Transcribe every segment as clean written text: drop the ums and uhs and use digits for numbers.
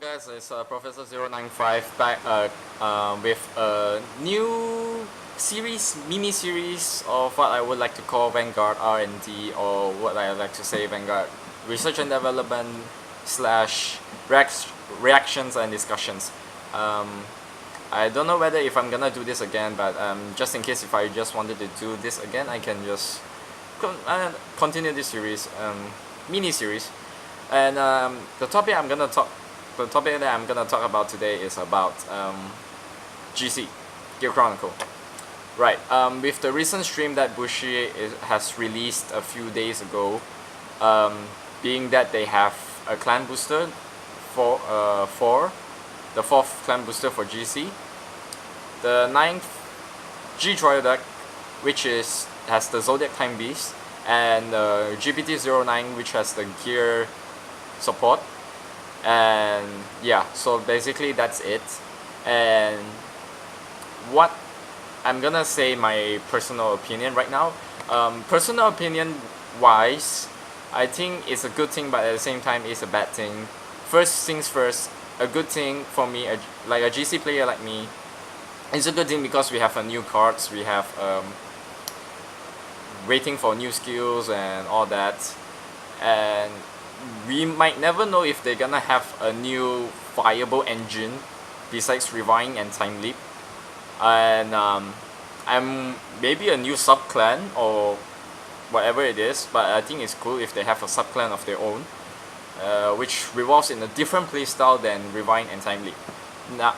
guys, it's Professor 095 back with a new series, mini-series of what I would like to call Vanguard R&D, or what I like to say Vanguard Research and Development slash reactions and discussions. I don't know whether if I'm gonna do this again, but just in case if I just wanted to do this again, I can just continue this series, mini-series. And the topic that I'm gonna talk about today is about GC, Gear Chronicle. Right. With the recent stream that Bushi has released a few days ago, being that they have a clan booster for the 4th clan booster for GC, the 9th G Troyer deck, which has the Zodiac Time Beast, and GPT-09, which has the gear support. And yeah, so basically that's it. And what I'm gonna say, my personal opinion right now, personal opinion wise, I think it's a good thing, but at the same time it's a bad thing. First things first, a good thing for me, like a GC player like me, it's a good thing because we have new cards, we have waiting for new skills and all that, and we might never know if they're gonna have a new viable engine besides Rewind and Time Leap, and I'm maybe a new sub clan or whatever it is, but I think it's cool if they have a sub clan of their own, which revolves in a different playstyle than Rewind and Time Leap.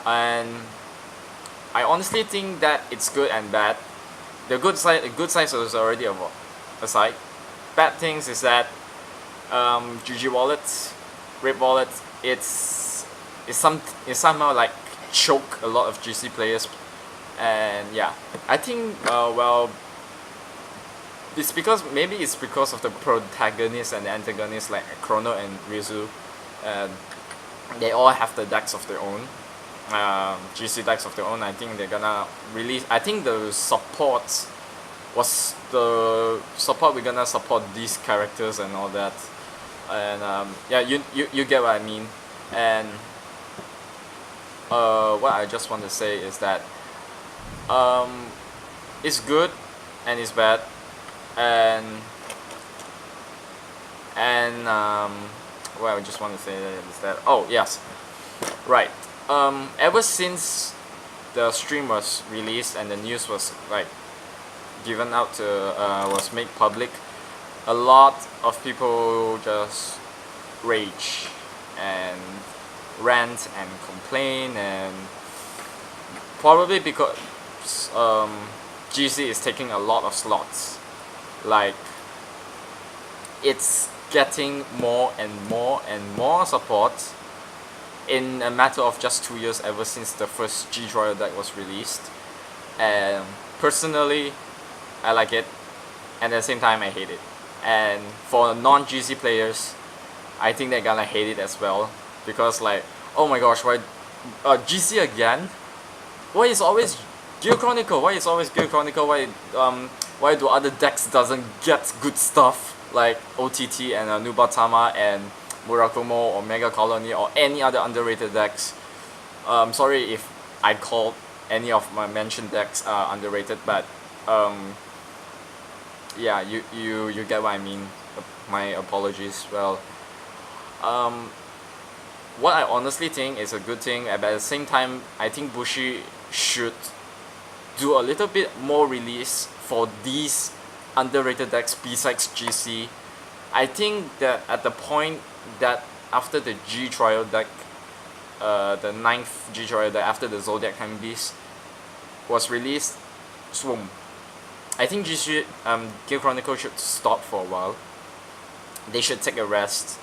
And I honestly think that it's good and bad. The good side is already aside. Bad things is that GG Wallet, Rip Wallet, it's somehow like choke a lot of GC players, and yeah, I think it's because of the protagonist and the antagonist like Chrono and Rizu, and they all have the decks of their own, GC decks of their own. I think they're gonna release. I think the support we're gonna support these characters and all that. And yeah, you get what I mean. And what I just want to say is that it's good and it's bad, and what I just want to say is that, oh yes, right, ever since the stream was released and the news was like given out to was made public, a lot of people just rage and rant and complain, and probably because GC is taking a lot of slots. Like, it's getting more and more and more support in a matter of just 2 years ever since the first G Troyer deck was released. And personally, I like it, and at the same time I hate it. And for non-GC players, I think they're gonna hate it as well, because like, oh my gosh, why GC again? Why is always Gear Chronicle? Why is always Gear Chronicle? Why do other decks doesn't get good stuff like OTT and Nubatama and Murakumo or Mega Colony or any other underrated decks? Sorry if I called any of my mentioned decks underrated, but yeah, you get what I mean. My apologies. Well, what I honestly think is a good thing, but at the same time, I think Bushi should do a little bit more release for these underrated decks besides GC. I think that at the point that after the G Troyer deck, the 9th G Troyer deck after the Zodiac Time Beast was released, swoon, I think Gear Chronicle should stop for a while. They should take a rest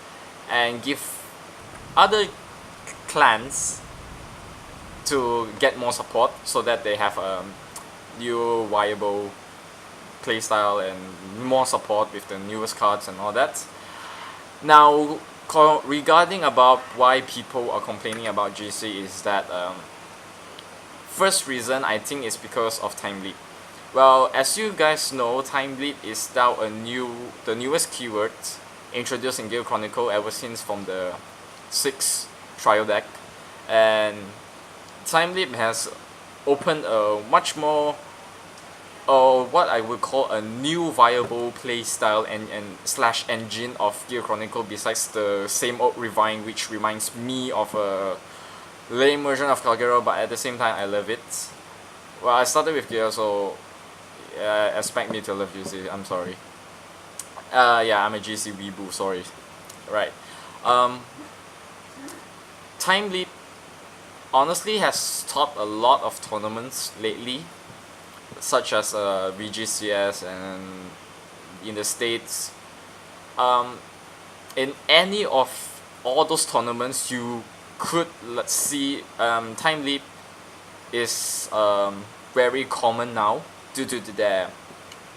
and give other clans to get more support, so that they have a new viable playstyle and more support with the newest cards and all that. Now, regarding about why people are complaining about GC is that first reason I think is because of Time Leap. Well, as you guys know, Time Leap is now the newest keyword introduced in Gear Chronicle ever since from the 6th trial deck, and Time Leap has opened a much more, what I would call a new viable play style and slash engine of Gear Chronicle, besides the same old Revine, which reminds me of a lame version of Kagero, but at the same time I love it. Well, I started with Gear, so expect me to love GC. I'm sorry. Yeah, I'm a GC weeboo. Sorry. Right. Time Leap honestly has taught a lot of tournaments lately, such as VGCS and in the States. In any of all those tournaments, you could, let's see, Time Leap is very common now due to their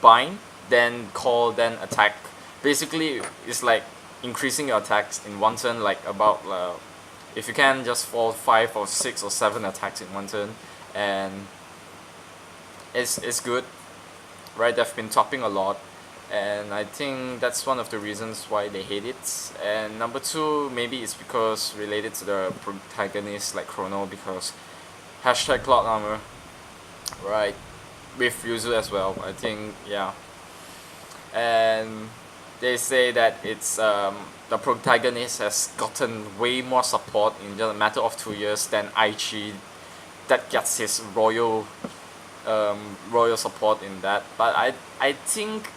bind, then call, then attack. Basically, it's like increasing your attacks in one turn, like about if you can just fall 5 or 6 or 7 attacks in one turn, and it's good, right? They've been topping a lot, and I think that's one of the reasons why they hate it. And number two, maybe it's because related to the protagonist like Chrono, because hashtag Cloud Armor, right? With Yuzu as well, I think, yeah. And they say that it's the protagonist has gotten way more support in just a matter of 2 years than Aichi, that gets his royal support in that. But I think,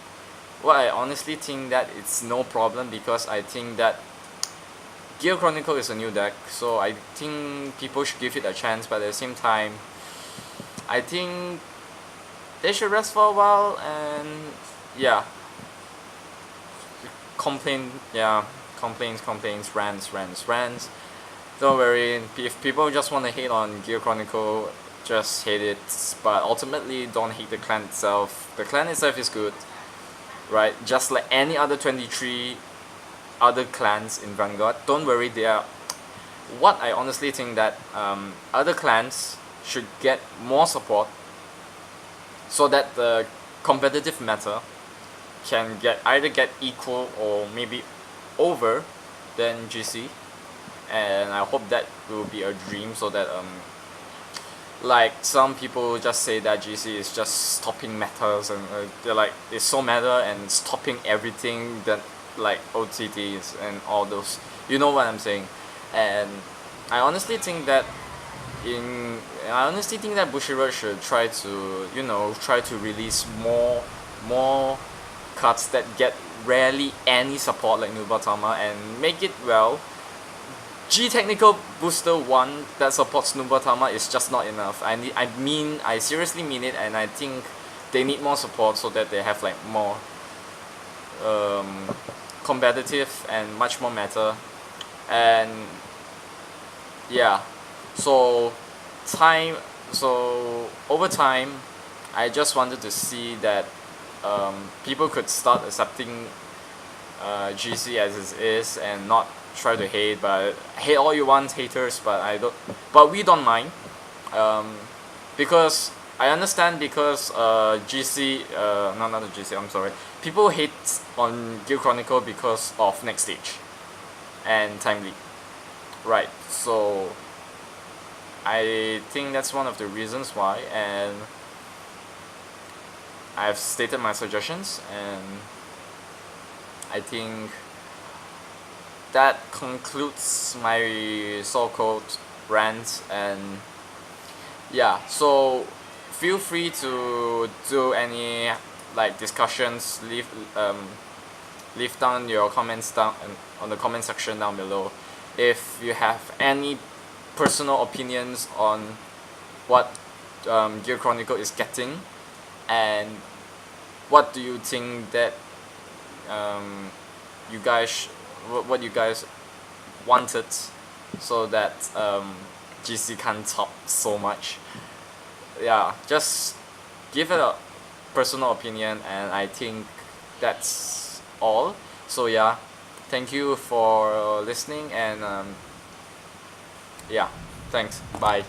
well, I honestly think that it's no problem, because I think that Gear Chronicle is a new deck, so I think people should give it a chance. But at the same time, I think they should rest for a while, and yeah, complaints, rants. Don't worry, if people just want to hate on Gear Chronicle, just hate it, but ultimately don't hate the clan itself. The clan itself is good, right? Just like any other 23 other clans in Vanguard. Don't worry, they are, what I honestly think that other clans should get more support, so that the competitive meta can either get equal or maybe over than GC. And I hope that will be a dream, so that like some people just say that GC is just stopping metas, and they're like, it's so meta and stopping everything, that like OTTs and all those, you know what I'm saying. And I honestly think that Bushiroad should try to release more cards that get rarely any support like Nubatama, and make it, well, G Technical Booster 1 that supports Nubatama is just not enough. I seriously mean it, and I think they need more support, so that they have like more competitive and much more meta. And yeah, so over time, I just wanted to see that people could start accepting GC as it is, and not try to hate. But hate all you want, haters, but we don't mind, because I understand, because GC, not the GC, I'm sorry, people hate on Gear Chronicle because of Next Stage and Time Leap, right? So I think that's one of the reasons why, and I've stated my suggestions, and I think that concludes my so-called rant. And yeah, so feel free to do any like discussions, leave down your comments down on the comment section down below. If you have any personal opinions on what Gear Chronicle is getting, and what do you think that what you guys wanted, so that GC can't top so much. Yeah, just give it a personal opinion, and I think that's all. So yeah, thank you for listening, and yeah, thanks, bye.